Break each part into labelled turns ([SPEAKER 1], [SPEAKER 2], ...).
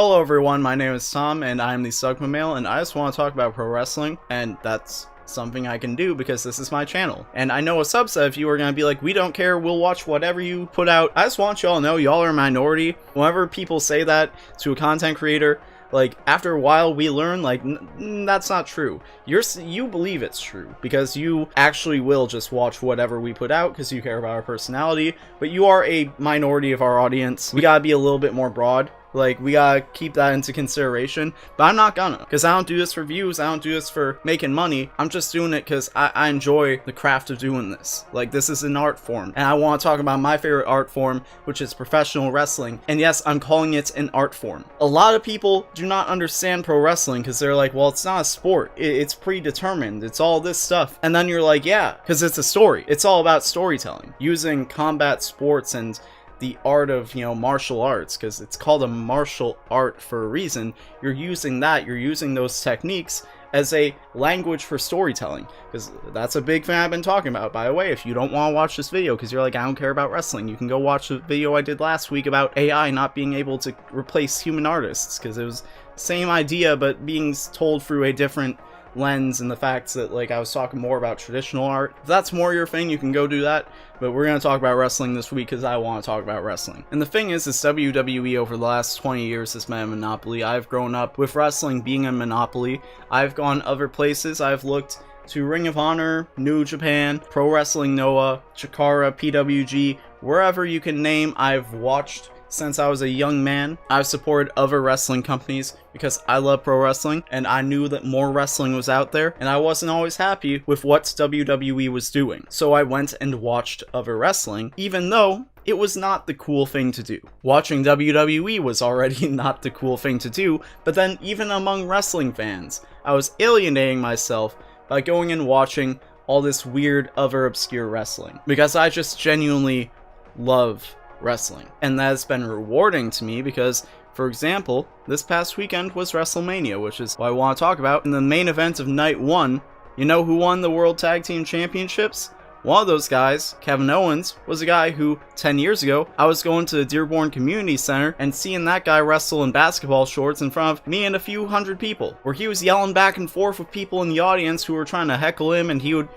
[SPEAKER 1] Hello everyone, my name is Tom and I am the Sugma Male, and I just want to talk about pro wrestling, and that's something I can do because this is my channel. And I know a subset of you are going to be like, we don't care, we'll watch whatever you put out. I just want y'all to know y'all are a minority. Whenever people say that to a content creator, like, after a while we learn, like, that's not true. You believe it's true because you actually will just watch whatever we put out because you care about our personality, but you are a minority of our audience. We gotta be a little bit more broad. Like, we gotta keep that into consideration, but I'm not gonna, because I don't do this for views, I don't do this for making money. I'm just doing it because I enjoy the craft of doing this. Like, this is an art form, and I want to talk about my favorite art form, which is professional wrestling, and yes, I'm calling it an art form. A lot of people do not understand pro wrestling because they're like, well, it's not a sport, it's predetermined, it's all this stuff, and then you're like, yeah, because it's a story. It's all about storytelling, using combat sports and the art of, martial arts, because it's called a martial art for a reason. You're using those techniques as a language for storytelling, because that's a big thing I've been talking about. By the way, if you don't want to watch this video because you're like, I don't care about wrestling, you can go watch the video I did last week about AI not being able to replace human artists, because it was the same idea but being told through a different lens, and the fact that, like, I was talking more about traditional art. If that's more your thing, you can go do that, but we're going to talk about wrestling this week because I want to talk about wrestling. And the thing is WWE over the last 20 years has been a monopoly. I've grown up with wrestling being a monopoly. I've gone other places. I've looked to Ring of Honor, New Japan, Pro Wrestling Noah, Chikara, PWG, wherever you can name, I've watched. Since I was a young man, I've supported other wrestling companies because I love pro wrestling, and I knew that more wrestling was out there, and I wasn't always happy with what WWE was doing. So I went and watched other wrestling, even though it was not the cool thing to do. Watching WWE was already not the cool thing to do, but then even among wrestling fans, I was alienating myself by going and watching all this weird other obscure wrestling, because I just genuinely love wrestling, and that has been rewarding to me because, for example, this past weekend was WrestleMania, which is what I want to talk about. In the main event of night one, you know who won the World Tag Team Championships? One of those guys, Kevin Owens, was a guy who 10 years ago I was going to the Dearborn Community Center and seeing that guy wrestle in basketball shorts in front of me and a few hundred people, where he was yelling back and forth with people in the audience who were trying to heckle him, and he would,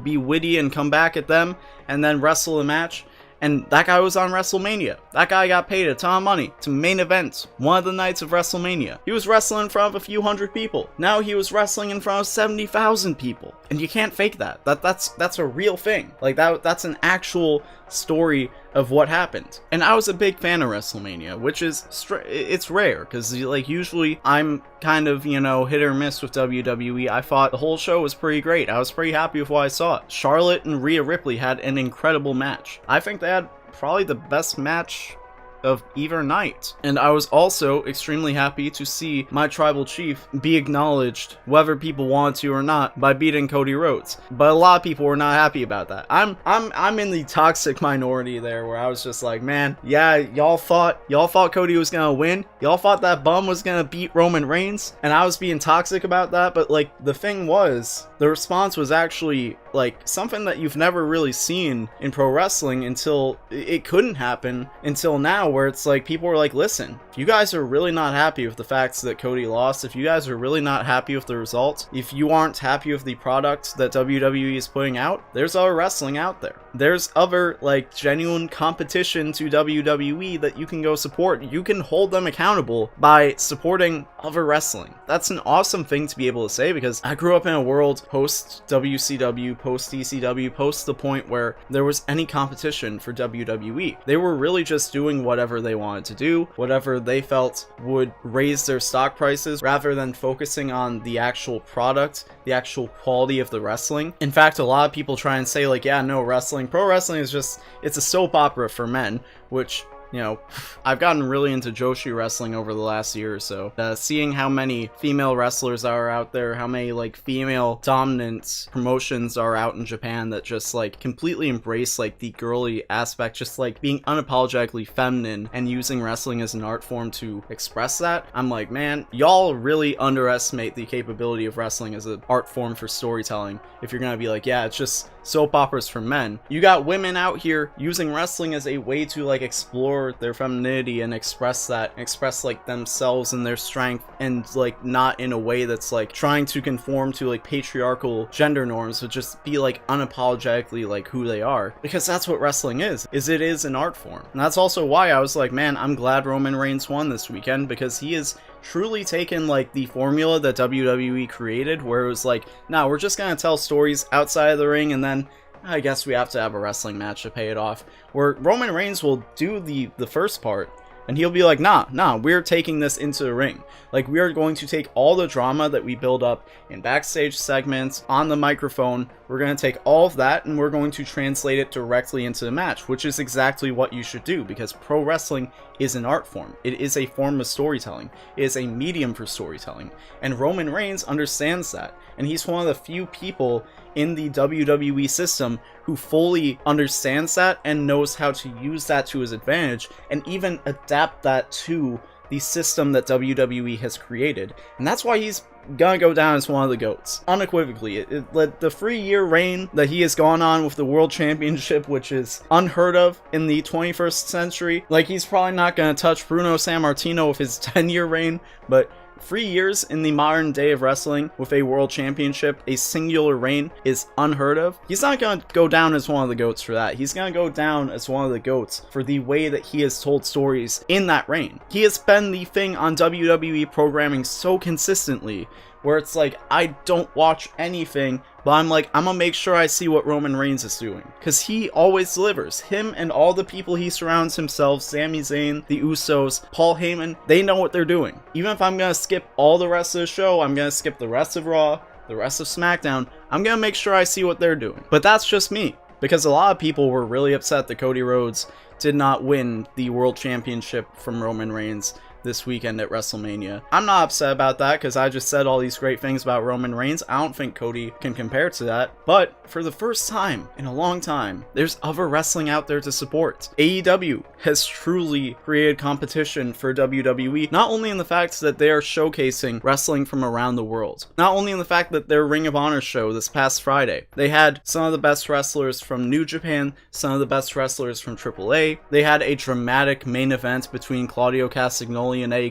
[SPEAKER 1] be witty and come back at them and then wrestle a match. And that guy was on WrestleMania. That guy got paid a ton of money to main event one of the nights of WrestleMania. He was wrestling in front of a few hundred people. Now he was wrestling in front of 70,000 people. And you can't fake that. That's a real thing. Like, that's an actual story of what happened. And I was a big fan of WrestleMania, which is it's rare, because usually I'm kind of, hit or miss with WWE. I thought the whole show was pretty great. I was pretty happy with what I saw. Charlotte and Rhea Ripley had an incredible match. I think they had probably the best match of either night. And I was also extremely happy to see my tribal chief be acknowledged, whether people want to or not, by beating Cody Rhodes. But a lot of people were not happy about that. I'm in the toxic minority there, where I was just like, man, yeah, y'all thought Cody was gonna win. Y'all thought that bum was gonna beat Roman Reigns, and I was being toxic about that. But the thing was, the response was actually something that you've never really seen in pro wrestling until it couldn't happen until now, where it's people were like, listen, if you guys are really not happy with the facts that Cody lost, if you guys are really not happy with the results, if you aren't happy with the product that WWE is putting out, there's other wrestling out there. There's other genuine competition to WWE that you can go support. You can hold them accountable by supporting other wrestling. That's an awesome thing to be able to say, because I grew up in a world post WCW, post ECW, post the point where there was any competition for WWE. They were really just doing whatever they wanted to do, whatever they felt would raise their stock prices, rather than focusing on the actual product, the actual quality of the wrestling. In fact, a lot of people try and say yeah, no, pro wrestling is just, it's a soap opera for men, which, I've gotten really into Joshi wrestling over the last year or so. Seeing how many female wrestlers are out there, how many female dominant promotions are out in Japan that just completely embrace the girly aspect, just being unapologetically feminine and using wrestling as an art form to express that. I'm like, man, y'all really underestimate the capability of wrestling as an art form for storytelling if you're gonna be yeah, it's just soap operas for men. You got women out here using wrestling as a way to like explore their femininity and express like themselves and their strength, and like not in a way that's like trying to conform to like patriarchal gender norms, but just be like unapologetically like who they are, because that's what wrestling is it is an art form. And that's also why I was like, man, I'm glad Roman Reigns won this weekend, because he is truly taken like the formula that WWE created, where it was like, nah, we're just gonna tell stories outside of the ring, and then I guess we have to have a wrestling match to pay it off. Where Roman Reigns will do the first part, and he'll be like, nah, we're taking this into the ring. Like, we are going to take all the drama that we build up in backstage segments, on the microphone, we're going to take all of that and we're going to translate it directly into the match, which is exactly what you should do, because pro wrestling is an art form. It is a form of storytelling. It is a medium for storytelling. And Roman Reigns understands that. And he's one of the few people in the WWE system who fully understands that and knows how to use that to his advantage, and even adapt that to the system that WWE has created. And that's why he's gonna go down as one of the GOATs. Unequivocally. The 3-year reign that he has gone on with the World Championship, which is unheard of in the 21st century. Like, he's probably not gonna touch Bruno Sammartino with his 10-year reign, but 3 years in the modern day of wrestling with a world championship, a singular reign, is unheard of. He's not going to go down as one of the GOATs for that. He's going to go down as one of the GOATs for the way that he has told stories in that reign. He has been the thing on WWE programming so consistently, where it's like, I don't watch anything, but I'm like, I'm gonna make sure I see what Roman Reigns is doing, because he always delivers. Him and all the people he surrounds himself, Sami Zayn, the Usos, Paul Heyman, they know what they're doing. Even if I'm gonna skip all the rest of the show, I'm gonna skip the rest of Raw, the rest of SmackDown, I'm gonna make sure I see what they're doing. But that's just me, because a lot of people were really upset that Cody Rhodes did not win the World Championship from Roman Reigns this weekend at WrestleMania. I'm not upset about that, because I just said all these great things about Roman Reigns. I don't think Cody can compare to that. But for the first time in a long time, there's other wrestling out there to support. AEW has truly created competition for WWE, not only in the fact that they are showcasing wrestling from around the world, not only in the fact that their Ring of Honor show this past Friday, they had some of the best wrestlers from New Japan, some of the best wrestlers from AAA. They had a dramatic main event between Claudio Castagnoli and Eddie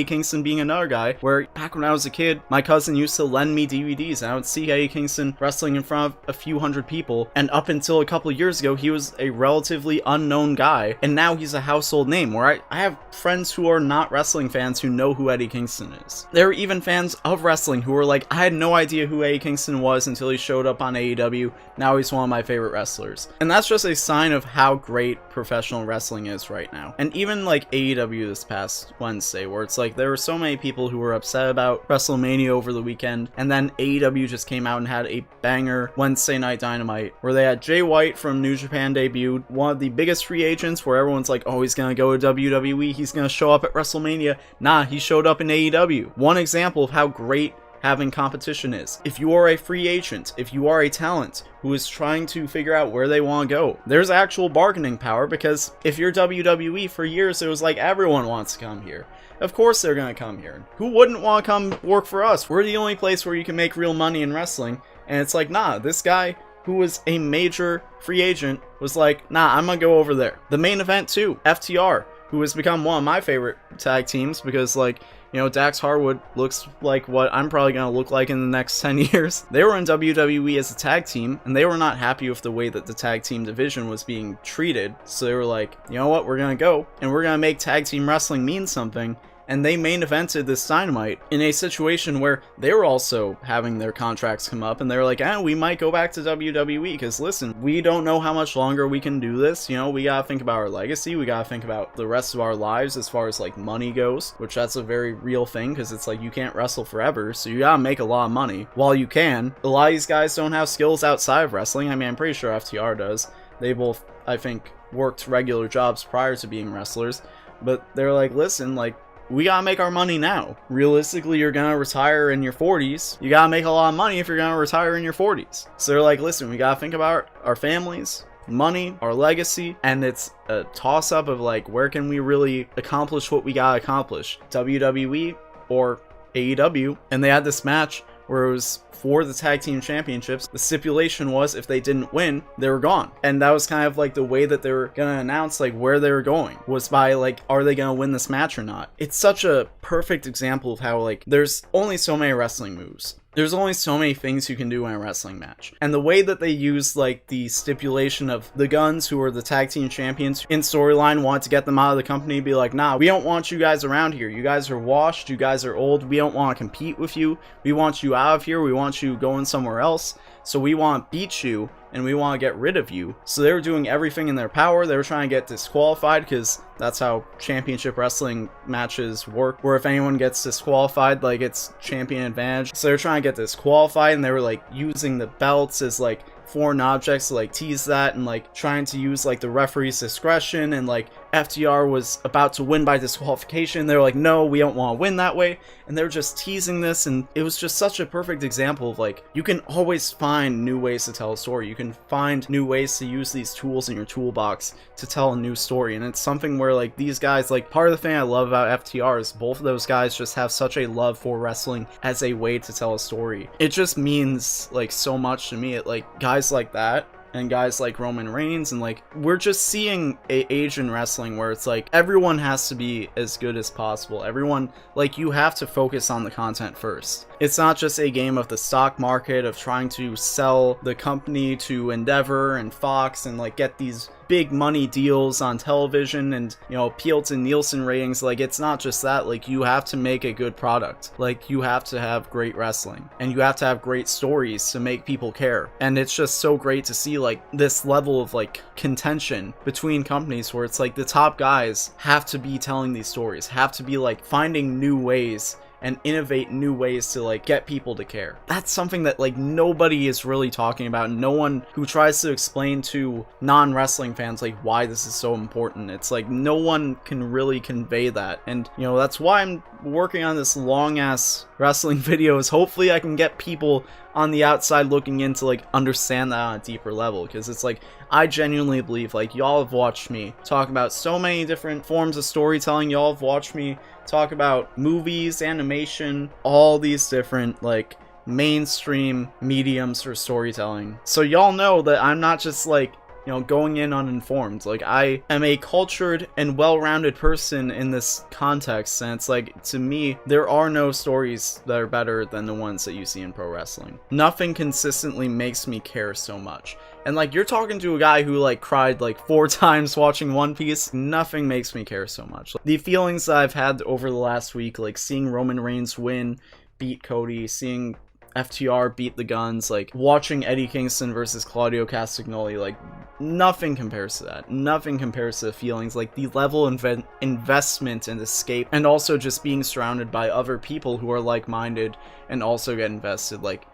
[SPEAKER 1] Kingston being another guy where back when I was a kid, my cousin used to lend me DVDs and I would see Eddie Kingston wrestling in front of a few hundred people, and up until a couple of years ago he was a relatively unknown guy, and now he's a household name, where I have friends who are not wrestling fans who know who Eddie Kingston is. There are even fans of wrestling who are like, I had no idea who Eddie Kingston was until he showed up on AEW, now he's one of my favorite wrestlers. And that's just a sign of how great professional wrestling is right now. And even like AEW this past Wednesday, where it's like there were so many people who were upset about WrestleMania over the weekend, and then AEW just came out and had a banger Wednesday Night Dynamite where they had Jay White from New Japan debuted, one of the biggest free agents, where everyone's like, oh, he's gonna go to WWE, he's gonna show up at WrestleMania. Nah, he showed up in AEW. One example of how great having competition is. If you are a free agent, if you are a talent who is trying to figure out where they want to go, there's actual bargaining power, because if you're WWE, for years it was like, everyone wants to come here. Of course they're gonna come here. Who wouldn't want to come work for us? We're the only place where you can make real money in wrestling. And it's like, nah, this guy who was a major free agent was like, nah, I'm gonna go over there. The main event too, FTR, who has become one of my favorite tag teams, because like, you know, Dax Harwood looks like what I'm probably going to look like in the next 10 years. They were in WWE as a tag team, and they were not happy with the way that the tag team division was being treated. So they were like, you know what, we're going to go, and we're going to make tag team wrestling mean something. And they main evented this Dynamite in a situation where they were also having their contracts come up, and they were like, we might go back to WWE, because listen, we don't know how much longer we can do this. You know, we gotta think about our legacy, we gotta think about the rest of our lives as far as like money goes, which that's a very real thing, because it's like you can't wrestle forever, so you gotta make a lot of money while you can. A lot of these guys don't have skills outside of wrestling. I mean, I'm pretty sure FTR does. They both, I think, worked regular jobs prior to being wrestlers, but they're like, listen, like, we gotta make our money now. Realistically, you're gonna retire in your 40s. You gotta make a lot of money if you're gonna retire in your 40s. So they're like, listen, we gotta think about our families, money, our legacy, and it's a toss-up of like, where can we really accomplish what we gotta accomplish? WWE or AEW? And they had this match where it was for the tag team championships. The stipulation was if they didn't win, they were gone. And that was kind of like the way that they were gonna announce like where they were going, was by like, are they gonna win this match or not? It's such a perfect example of how like there's only so many wrestling moves. There's only so many things you can do in a wrestling match. And the way that they used like the stipulation of the Guns, who are the tag team champions in storyline, wanted to get them out of the company, be like, nah, we don't want you guys around here. You guys are washed. You guys are old. We don't want to compete with you. We want you out of here. We want you going somewhere else. So we want to beat you and we want to get rid of you. So they were doing everything in their power. They were trying to get disqualified, because that's how championship wrestling matches work, where if anyone gets disqualified, like, it's champion advantage. So they were trying to get disqualified, and they were like using the belts as like foreign objects to like tease that, and like trying to use like the referee's discretion. And like FTR was about to win by disqualification. They were like, no, we don't want to win that way. And they were just teasing this, and it was just such a perfect example of like, you can always find new ways to tell a story. You can find new ways to use these tools in your toolbox to tell a new story. And it's something where like these guys, like, part of the thing I love about FTR is both of those guys just have such a love for wrestling as a way to tell a story. It just means like so much to me. It like guys like that, and guys like Roman Reigns, and like, we're just seeing a age in wrestling where it's like everyone has to be as good as possible. Everyone, like, you have to focus on the content first. It's not just a game of the stock market of trying to sell the company to Endeavor and Fox and like get these big money deals on television and, you know, appeal to Nielsen ratings. Like, it's not just that. Like, you have to make a good product. Like, you have to have great wrestling, and you have to have great stories to make people care. And it's just so great to see like this level of like contention between companies where it's like the top guys have to be telling these stories, have to be like finding new ways and innovate new ways to like get people to care. That's something that like nobody is really talking about. No one who tries to explain to non-wrestling fans like why this is so important. It's like no one can really convey that. And, you know, that's why I'm working on this long ass wrestling videos. Hopefully I can get people on the outside looking in to like understand that on a deeper level, because it's like, I genuinely believe like y'all have watched me talk about so many different forms of storytelling. Y'all have watched me talk about movies, animation, all these different like mainstream mediums for storytelling. So y'all know that I'm not just like, you know, going in uninformed. Like, I am a cultured and well-rounded person in this context, and it's like, to me, there are no stories that are better than the ones that you see in pro wrestling. Nothing consistently makes me care so much. And like, you're talking to a guy who like cried like 4 times watching One Piece. Nothing makes me care so much. The feelings that I've had over the last week, like seeing Roman Reigns win, beat Cody, seeing FTR beat the Guns, like watching Eddie Kingston versus Claudio Castagnoli, like nothing compares to that. Nothing compares to the feelings, like the level of investment and escape, and also just being surrounded by other people who are like-minded and also get invested. Like,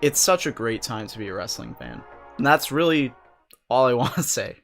[SPEAKER 1] it's such a great time to be a wrestling fan. And that's really all I want to say.